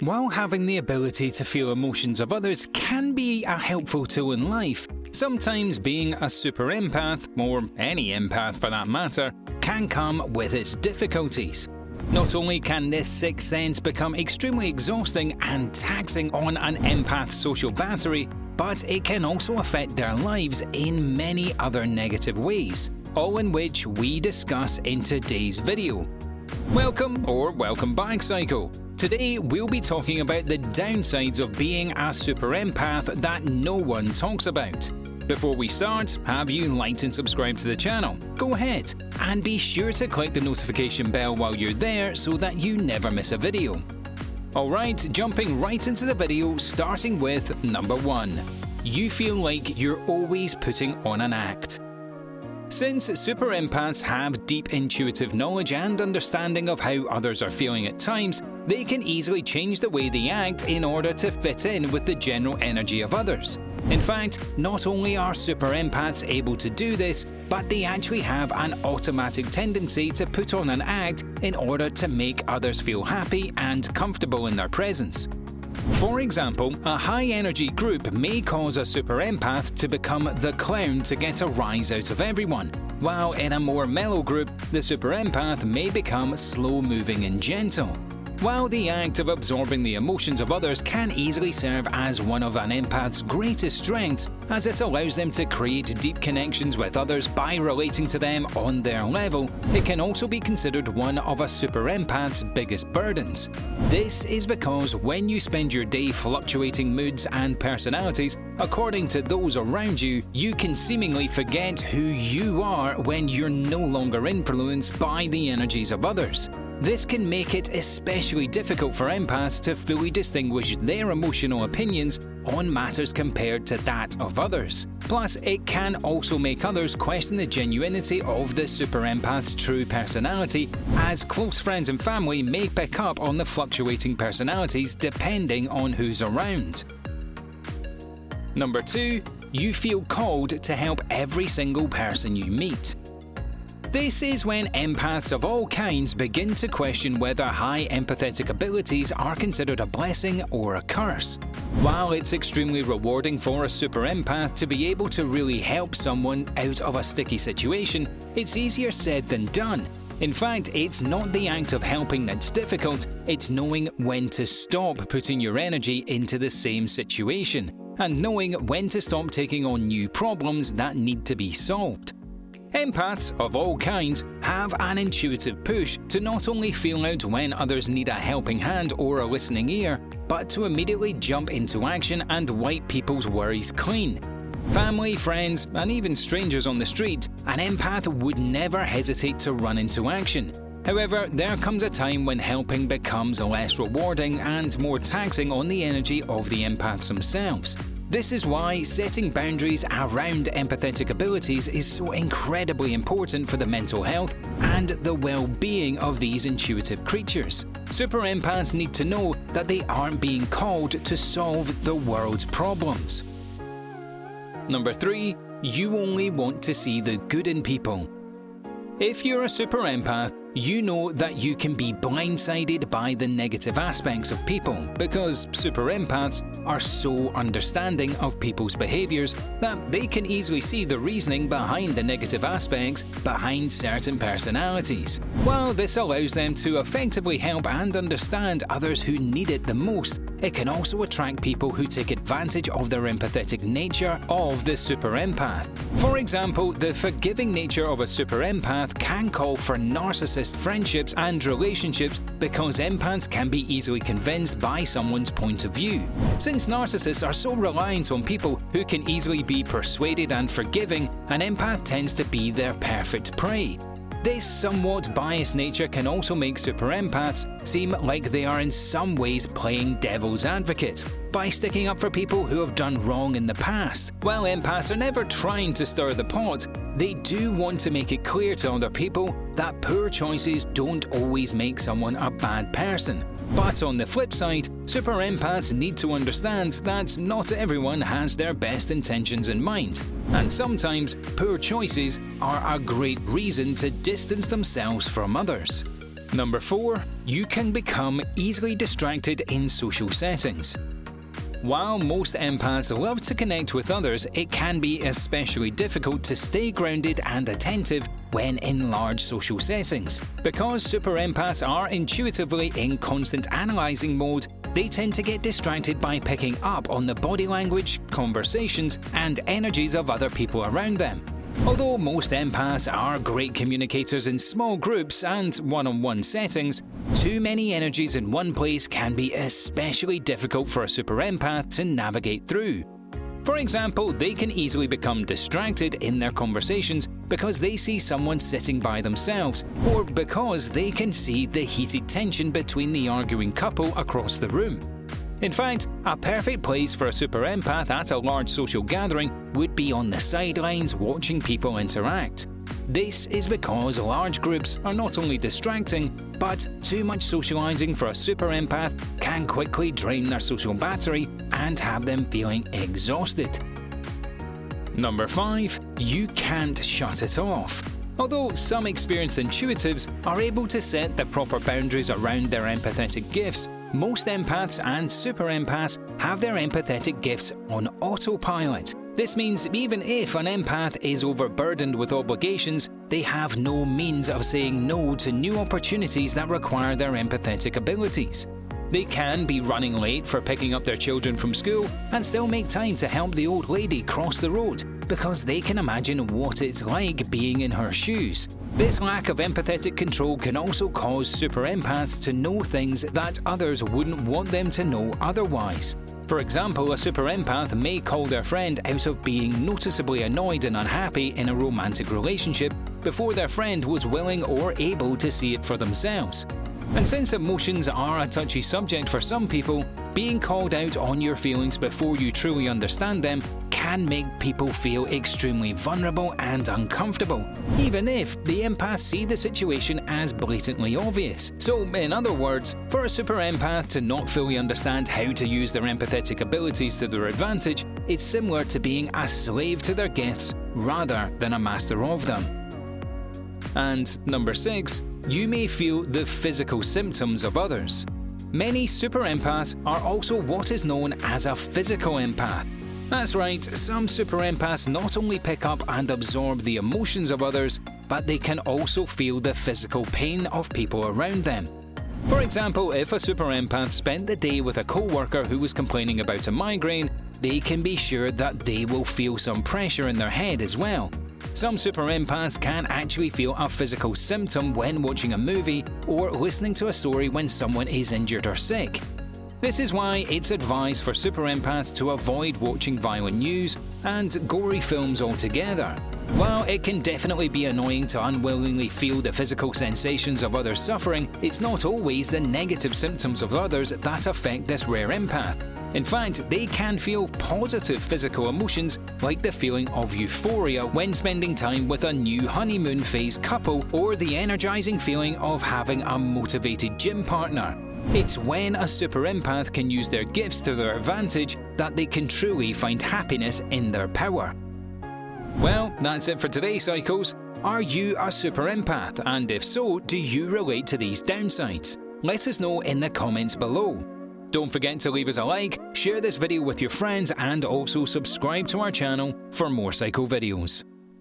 While having the ability to feel emotions of others can be a helpful tool in life, sometimes being a super empath, or any empath for that matter, can come with its difficulties. Not only can this sixth sense become extremely exhausting and taxing on an empath's social battery, but it can also affect their lives in many other negative ways, all in which we discuss in today's video. Welcome back, Psycho! Today we'll be talking about the downsides of being a super empath that no one talks about. Before we start, have you liked and subscribed to the channel? Go ahead, and be sure to click the notification bell while you're there so that you never miss a video. Alright, jumping right into the video, starting with number 1. You feel like you're always putting on an act. Since super empaths have deep intuitive knowledge and understanding of how others are feeling at times, they can easily change the way they act in order to fit in with the general energy of others. In fact, not only are super empaths able to do this, but they actually have an automatic tendency to put on an act in order to make others feel happy and comfortable in their presence. For example, a high-energy group may cause a super empath to become the clown to get a rise out of everyone, while in a more mellow group, the super empath may become slow-moving and gentle. While the act of absorbing the emotions of others can easily serve as one of an empath's greatest strengths, as it allows them to create deep connections with others by relating to them on their level, it can also be considered one of a super empath's biggest burdens. This is because when you spend your day fluctuating moods and personalities according to those around you, you can seemingly forget who you are when you're no longer influenced by the energies of others. This can make it especially difficult for empaths to fully distinguish their emotional opinions on matters compared to that of others. Plus, it can also make others question the genuinity of the super empath's true personality, as close friends and family may pick up on the fluctuating personalities depending on who's around. Number 2. You feel called to help every single person you meet. This is when empaths of all kinds begin to question whether high empathetic abilities are considered a blessing or a curse. While it's extremely rewarding for a super empath to be able to really help someone out of a sticky situation, it's easier said than done. In fact, it's not the act of helping that's difficult, it's knowing when to stop putting your energy into the same situation, and knowing when to stop taking on new problems that need to be solved. Empaths of all kinds have an intuitive push to not only feel out when others need a helping hand or a listening ear, but to immediately jump into action and wipe people's worries clean. Family, friends, and even strangers on the street, an empath would never hesitate to run into action. However, there comes a time when helping becomes less rewarding and more taxing on the energy of the empaths themselves. This is why setting boundaries around empathetic abilities is so incredibly important for the mental health and the well-being of these intuitive creatures. Super empaths need to know that they aren't being called to solve the world's problems. Number 3. You only want to see the good in people. If you're a super empath, you know that you can be blindsided by the negative aspects of people because super empaths are so understanding of people's behaviors that they can easily see the reasoning behind the negative aspects behind certain personalities. While this allows them to effectively help and understand others who need it the most, it can also attract people who take advantage of their empathetic nature of the super empath. For example, the forgiving nature of a super empath can call for narcissist friendships and relationships because empaths can be easily convinced by someone's point of view. Since narcissists are so reliant on people who can easily be persuaded and forgiving, an empath tends to be their perfect prey. This somewhat biased nature can also make super empaths seem like they are in some ways playing devil's advocate by sticking up for people who have done wrong in the past. While empaths are never trying to stir the pot, they do want to make it clear to other people that poor choices don't always make someone a bad person. But on the flip side, super empaths need to understand that not everyone has their best intentions in mind, and sometimes poor choices are a great reason to distance themselves from others. Number 4. You can become easily distracted in social settings. While most empaths love to connect with others, it can be especially difficult to stay grounded and attentive when in large social settings. Because super empaths are intuitively in constant analysing mode, they tend to get distracted by picking up on the body language, conversations, and energies of other people around them. Although most empaths are great communicators in small groups and one-on-one settings, too many energies in one place can be especially difficult for a super empath to navigate through. For example, they can easily become distracted in their conversations because they see someone sitting by themselves, or because they can see the heated tension between the arguing couple across the room. In fact, a perfect place for a super empath at a large social gathering would be on the sidelines watching people interact. This is because large groups are not only distracting, but too much socializing for a super empath can quickly drain their social battery and have them feeling exhausted. Number 5. You can't shut it off. Although some experienced intuitives are able to set the proper boundaries around their empathetic gifts, most empaths and super empaths have their empathetic gifts on autopilot. This means even if an empath is overburdened with obligations, they have no means of saying no to new opportunities that require their empathetic abilities. They can be running late for picking up their children from school and still make time to help the old lady cross the road because they can imagine what it's like being in her shoes. This lack of empathetic control can also cause super empaths to know things that others wouldn't want them to know otherwise. For example, a super empath may call their friend out of being noticeably annoyed and unhappy in a romantic relationship before their friend was willing or able to see it for themselves. And since emotions are a touchy subject for some people, being called out on your feelings before you truly understand them can make people feel extremely vulnerable and uncomfortable, even if the empaths see the situation as blatantly obvious. So, in other words, for a super empath to not fully understand how to use their empathetic abilities to their advantage, it's similar to being a slave to their gifts rather than a master of them. And number 6. You may feel the physical symptoms of others. Many super empaths are also what is known as a physical empath. That's right, some super empaths not only pick up and absorb the emotions of others, but they can also feel the physical pain of people around them. For example, if a super empath spent the day with a co-worker who was complaining about a migraine, they can be sure that they will feel some pressure in their head as well. Some super empaths can actually feel a physical symptom when watching a movie or listening to a story when someone is injured or sick. This is why it's advised for super empaths to avoid watching violent news and gory films altogether. While it can definitely be annoying to unwillingly feel the physical sensations of others' suffering, it's not always the negative symptoms of others that affect this rare empath. In fact, they can feel positive physical emotions like the feeling of euphoria when spending time with a new honeymoon phase couple or the energizing feeling of having a motivated gym partner. It's when a super empath can use their gifts to their advantage that they can truly find happiness in their power. Well, that's it for today, Psychos. Are you a super empath? And if so, do you relate to these downsides? Let us know in the comments below. Don't forget to leave us a like, share this video with your friends, and also subscribe to our channel for more Psycho videos.